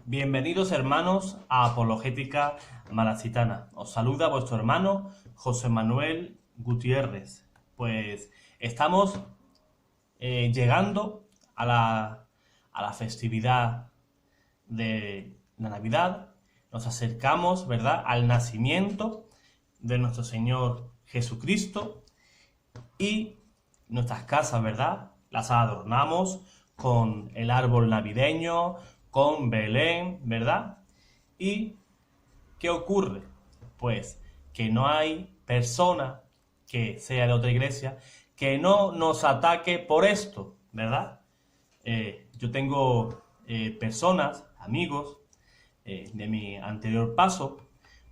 Bienvenidos hermanos a Apologética Malacitana. Os saluda vuestro hermano José Manuel Gutiérrez. Pues estamos llegando a la festividad de la Navidad. Nos acercamos, ¿verdad?, al nacimiento de nuestro Señor Jesucristo y nuestras casas, ¿verdad?, las adornamos con el árbol navideño, con Belén, ¿verdad? ¿Y qué ocurre? Pues que no hay persona que sea de otra iglesia que no nos ataque por esto, ¿verdad? Yo tengo personas, amigos, de mi anterior paso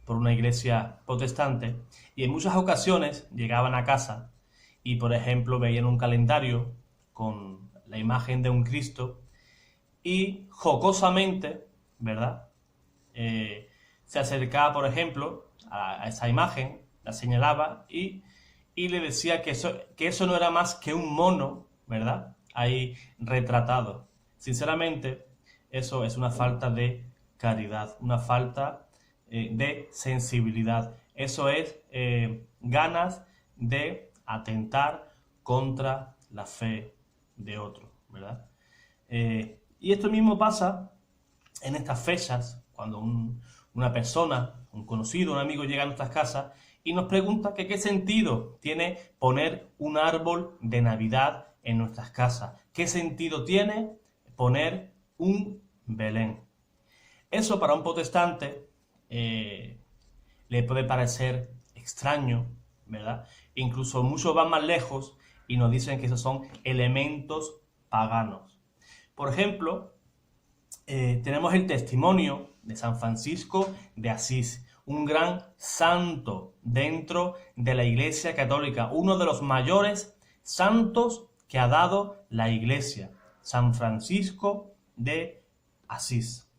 por una iglesia protestante, y en muchas ocasiones llegaban a casa y, por ejemplo, veían un calendario con la imagen de un Cristo y jocosamente, ¿verdad?, se acercaba, por ejemplo, a esa imagen, la señalaba y le decía que eso no era más que un mono, ¿verdad?, ahí retratado. Sinceramente, eso es una falta de caridad, una falta de sensibilidad. Eso es ganas de atentar contra la fe de otro, ¿verdad? Y esto mismo pasa en estas fechas, cuando una persona, un conocido, un amigo llega a nuestras casas y nos pregunta que qué sentido tiene poner un árbol de Navidad en nuestras casas. ¿Qué sentido tiene poner un Belén? Eso para un protestante le puede parecer extraño, ¿verdad? Incluso muchos van más lejos y nos dicen que esos son elementos paganos. Por ejemplo, tenemos el testimonio de San Francisco de Asís, un gran santo dentro de la Iglesia Católica, uno de los mayores santos que ha dado la Iglesia, San Francisco de Asís.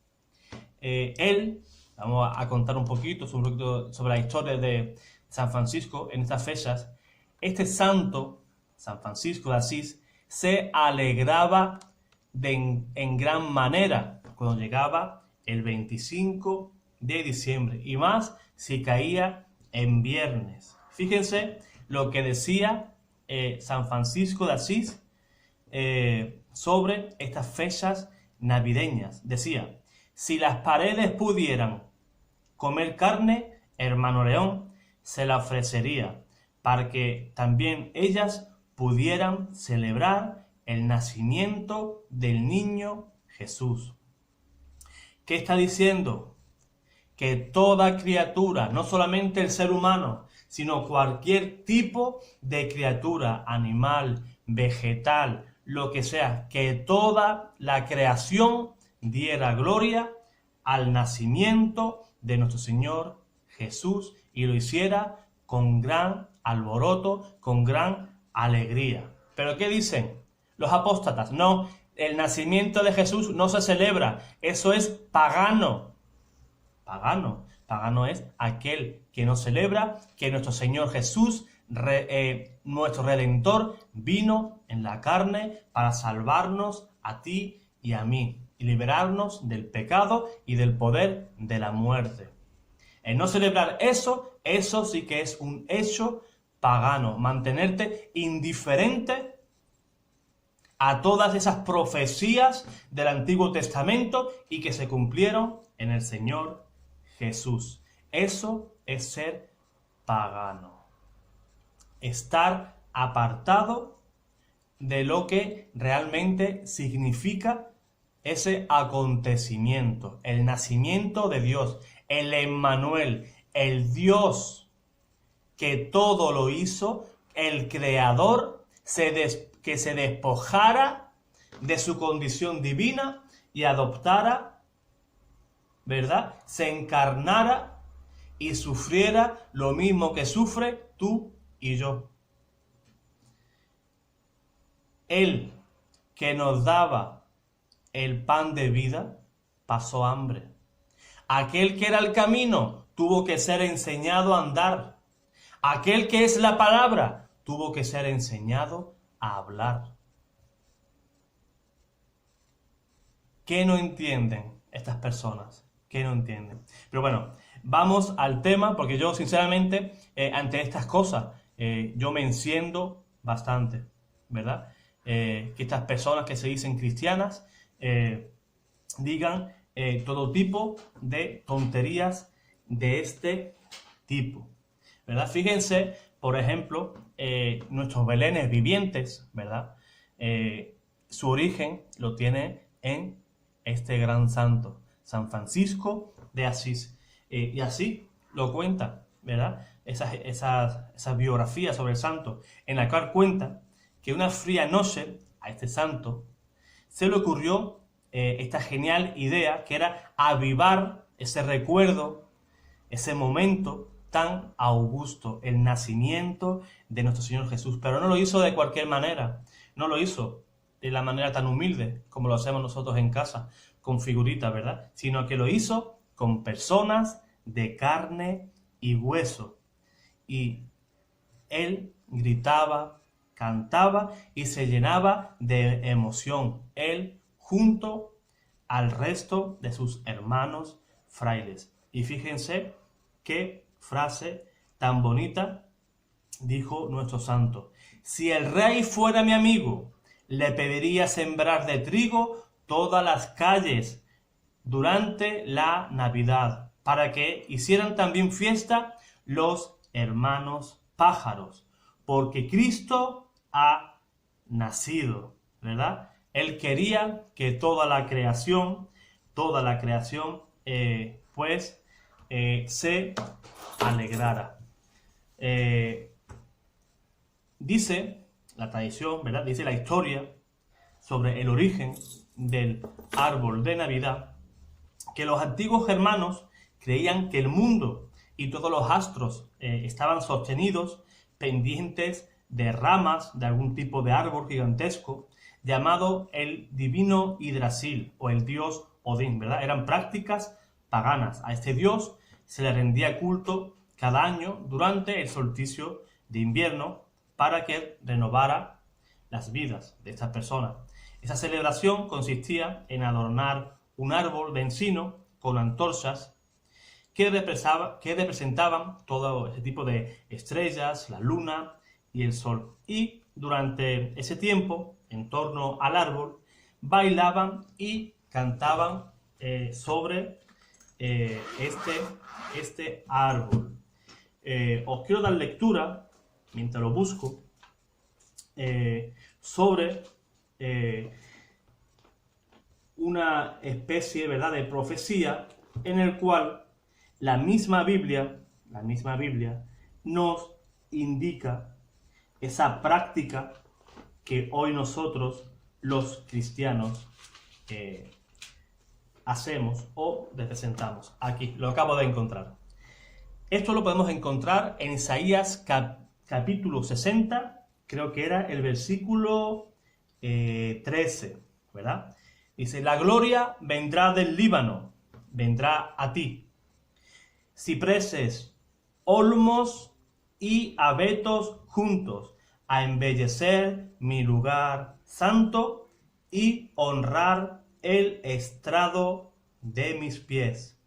Vamos a contar un poquito sobre la historia de San Francisco en estas fechas. Este santo, San Francisco de Asís, se alegraba en gran manera cuando llegaba el 25 de diciembre, y más si caía en viernes. Fíjense lo que decía San Francisco de Asís sobre estas fechas navideñas. Decía: si las paredes pudieran comer carne, hermano León se la ofrecería, para que también ellas pudieran celebrar el nacimiento del niño Jesús. ¿Qué está diciendo? Que toda criatura, no solamente el ser humano, sino cualquier tipo de criatura, animal, vegetal, lo que sea, que toda la creación diera gloria al nacimiento de nuestro Señor Jesús, y lo hiciera con gran alboroto, con gran alegría. ¿Pero qué dicen los apóstatas? No, el nacimiento de Jesús no se celebra, eso es pagano. Pagano es aquel que no celebra que nuestro Señor Jesús, nuestro Redentor, vino en la carne para salvarnos a ti y a mí, y liberarnos del pecado y del poder de la muerte. El no celebrar eso sí que es un hecho pagano. Mantenerte indiferente a todas esas profecías del Antiguo Testamento y que se cumplieron en el Señor Jesús. Eso es ser pagano. Estar apartado de lo que realmente significa ese acontecimiento, el nacimiento de Dios, el Emmanuel, el Dios que todo lo hizo, el Creador, que se despojara de su condición divina y adoptara, ¿verdad?, se encarnara y sufriera lo mismo que sufre tú y yo. Él, que nos daba el pan de vida, pasó hambre. Aquel que era el camino tuvo que ser enseñado a andar. Aquel que es la palabra tuvo que ser enseñado a hablar. ¿Qué no entienden estas personas que no entienden. Pero bueno, vamos al tema, porque yo sinceramente ante estas cosas yo me enciendo bastante, ¿verdad? Que estas personas que se dicen cristianas digan todo tipo de tonterías de este tipo, ¿verdad? Fíjense, por ejemplo, nuestros belenes vivientes, ¿verdad? Su origen lo tiene en este gran santo, San Francisco de Asís. Y así lo cuenta, ¿verdad? Esa biografía sobre el santo, en la cual cuenta que una fría noche a este santo se le ocurrió esta genial idea, que era avivar ese recuerdo, ese momento tan augusto, el nacimiento de nuestro Señor Jesús. Pero no lo hizo de cualquier manera, no lo hizo de la manera tan humilde como lo hacemos nosotros en casa, con figuritas, ¿verdad? Sino que lo hizo con personas de carne y hueso. Y él gritaba, cantaba y se llenaba de emoción, él junto al resto de sus hermanos frailes. Y fíjense qué frase tan bonita dijo nuestro santo: si el rey fuera mi amigo, le pediría sembrar de trigo todas las calles durante la Navidad, para que hicieran también fiesta los hermanos pájaros, porque Cristo ha nacido, ¿verdad? Él quería que toda la creación, se alegrara. Dice la tradición, ¿verdad? Dice la historia sobre el origen del árbol de Navidad, que los antiguos germanos creían que el mundo y todos los astros estaban sostenidos pendientes de ramas de algún tipo de árbol gigantesco llamado el divino Yggdrasil o el dios Odín, ¿verdad? Eran prácticas paganas. A este dios se le rendía culto cada año durante el solsticio de invierno para que renovara las vidas de estas personas. Esa celebración consistía en adornar un árbol de encino con antorchas que representaban todo ese tipo de estrellas, la luna y el sol. Y durante ese tiempo, en torno al árbol, bailaban y cantaban sobre este árbol. Os quiero dar lectura, mientras lo busco, sobre una especie, ¿verdad?, de profecía en el cual la misma Biblia nos indica esa práctica que hoy nosotros, los cristianos, hacemos o representamos. Aquí, lo acabo de encontrar. Esto lo podemos encontrar en Isaías capítulo 60, creo que era el versículo 13, ¿verdad? Dice: la gloria vendrá del Líbano, vendrá a ti. Cipreses, olmos y abetos juntos, a embellecer mi lugar santo y honrar el estrado de mis pies.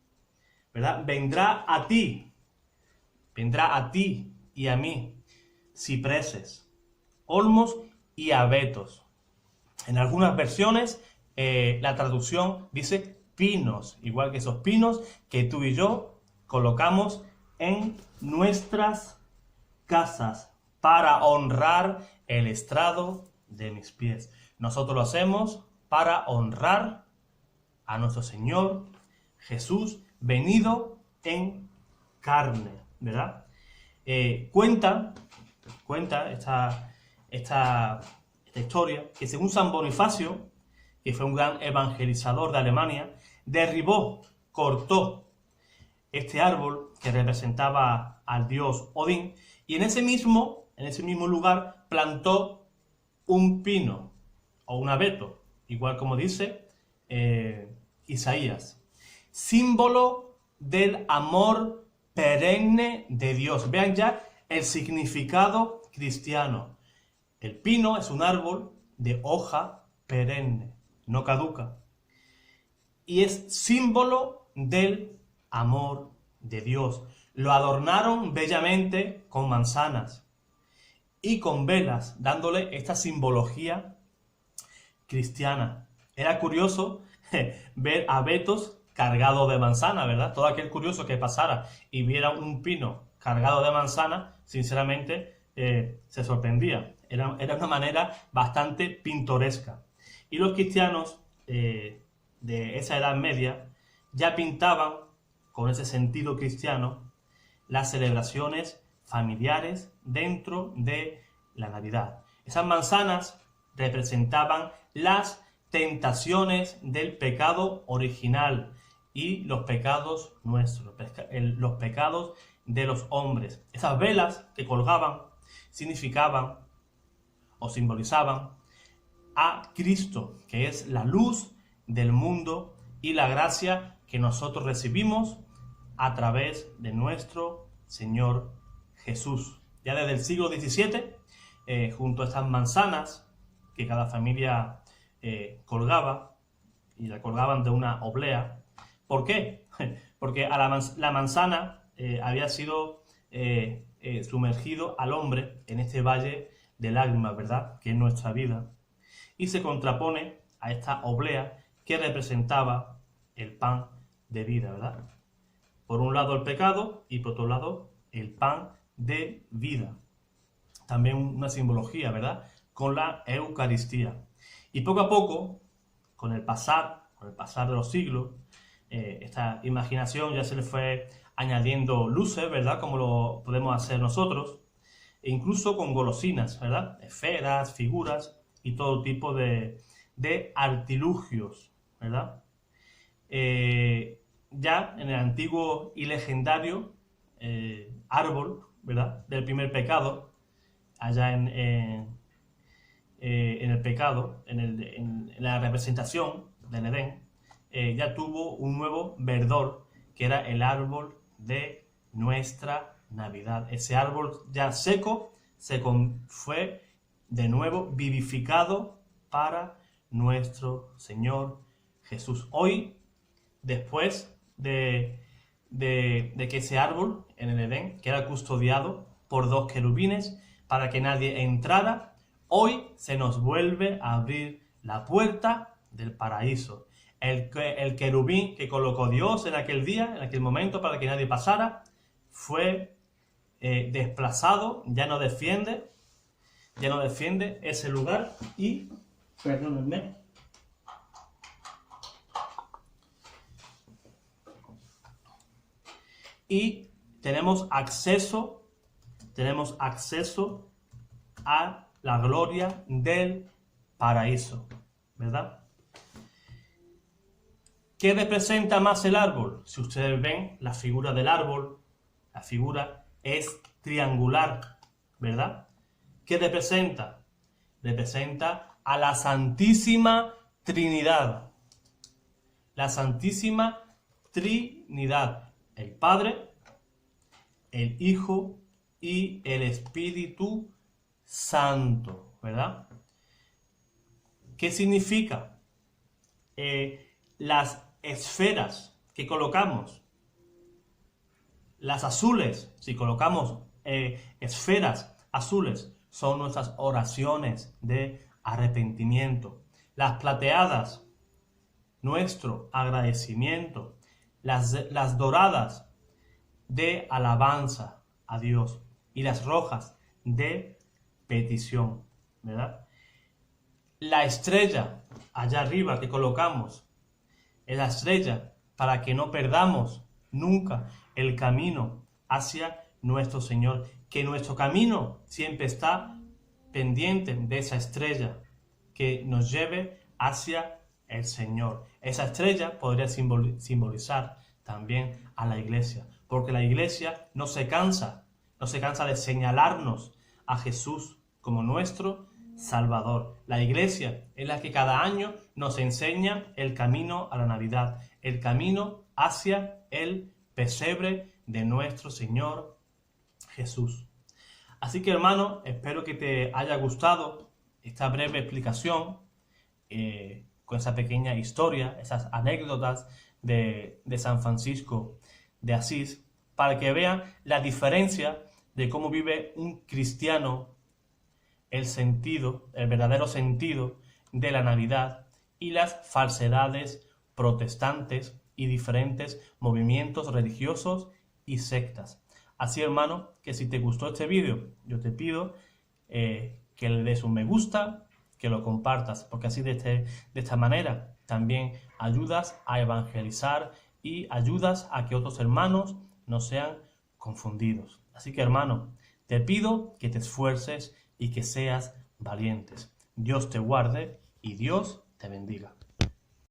¿Verdad? Vendrá a ti y a mí, cipreses, olmos y abetos. En algunas versiones la traducción dice pinos, igual que esos pinos que tú y yo colocamos en nuestras casas para honrar el estrado de mis pies. Nosotros lo hacemos para honrar a nuestro Señor Jesús venido en carne, ¿verdad? Cuenta esta historia que, según San Bonifacio, que fue un gran evangelizador de Alemania, cortó este árbol que representaba al dios Odín, y en ese mismo lugar plantó un pino o un abeto, igual como dice Isaías, símbolo del amor perenne de Dios. Vean ya el significado cristiano. El pino es un árbol de hoja perenne, no caduca. y es símbolo del amor de Dios. Lo adornaron bellamente con manzanas y con velas, dándole esta simbología cristiana. Era curioso ver abetos cargados de manzana, ¿verdad? Todo aquel curioso que pasara y viera un pino cargado de manzana, sinceramente se sorprendía. Era una manera bastante pintoresca. Y los cristianos de esa Edad Media ya pintaban, con ese sentido cristiano, las celebraciones familiares dentro de la Navidad. Esas manzanas representaban las tentaciones del pecado original y los pecados nuestros, los pecados de los hombres. Esas velas que colgaban significaban o simbolizaban a Cristo, que es la luz del mundo y la gracia que nosotros recibimos a través de nuestro Señor Jesús. Ya desde el siglo XVII, junto a estas manzanas que cada familia colgaba, y la colgaban de una oblea. ¿Por qué? Porque la manzana había sido sumergido al hombre en este valle de lágrimas, ¿verdad? Que es nuestra vida. Y se contrapone a esta oblea que representaba el pan de vida, ¿verdad? Por un lado el pecado y por otro lado el pan de vida. También una simbología, ¿verdad? Con la Eucaristía. Y poco a poco, con el pasar de los siglos, esta imaginación ya se le fue añadiendo luces, ¿verdad? Como lo podemos hacer nosotros, e incluso con golosinas, ¿verdad? Esferas, figuras y todo tipo de artilugios, ¿verdad? Ya en el antiguo y legendario árbol, ¿verdad? Del primer pecado, allá en el pecado, en la representación del Edén, ya tuvo un nuevo verdor, que era el árbol de nuestra Navidad. Ese árbol ya seco fue de nuevo vivificado para nuestro Señor Jesús. Hoy, después de que ese árbol en el Edén queda custodiado por dos querubines para que nadie entrara, hoy se nos vuelve a abrir la puerta del paraíso. El querubín que colocó Dios en aquel día, en aquel momento, para que nadie pasara, fue desplazado, ya no defiende ese lugar y, perdónenme, y tenemos acceso a la gloria del paraíso, ¿verdad? ¿Qué representa más el árbol? Si ustedes ven la figura del árbol, la figura es triangular, ¿verdad? ¿Qué representa? Representa a la Santísima Trinidad. La Santísima Trinidad. El Padre, el Hijo y el Espíritu Santo, ¿verdad? ¿Qué significa? Las esferas que colocamos, las azules, si colocamos esferas azules, son nuestras oraciones de arrepentimiento. Las plateadas, nuestro agradecimiento. Las doradas, de alabanza a Dios. Y las rojas, de petición, ¿verdad? La estrella allá arriba que colocamos es la estrella para que no perdamos nunca el camino hacia nuestro Señor, que nuestro camino siempre está pendiente de esa estrella que nos lleve hacia el Señor. Esa estrella podría simbolizar también a la iglesia, porque la iglesia no se cansa de señalarnos a Jesús como nuestro Salvador. La iglesia es la que cada año nos enseña el camino a la Navidad, el camino hacia el pesebre de nuestro Señor Jesús. Así que, hermano, espero que te haya gustado esta breve explicación con esa pequeña historia, esas anécdotas de San Francisco de Asís, para que vean la diferencia de cómo vive un cristiano el sentido, el verdadero sentido de la Navidad y las falsedades protestantes y diferentes movimientos religiosos y sectas. Así, hermano, que si te gustó este vídeo, yo te pido que le des un me gusta, que lo compartas, porque así de esta manera también ayudas a evangelizar y ayudas a que otros hermanos no sean confundidos. Así que, hermano, te pido que te esfuerces y que seas valientes. Dios te guarde y Dios te bendiga.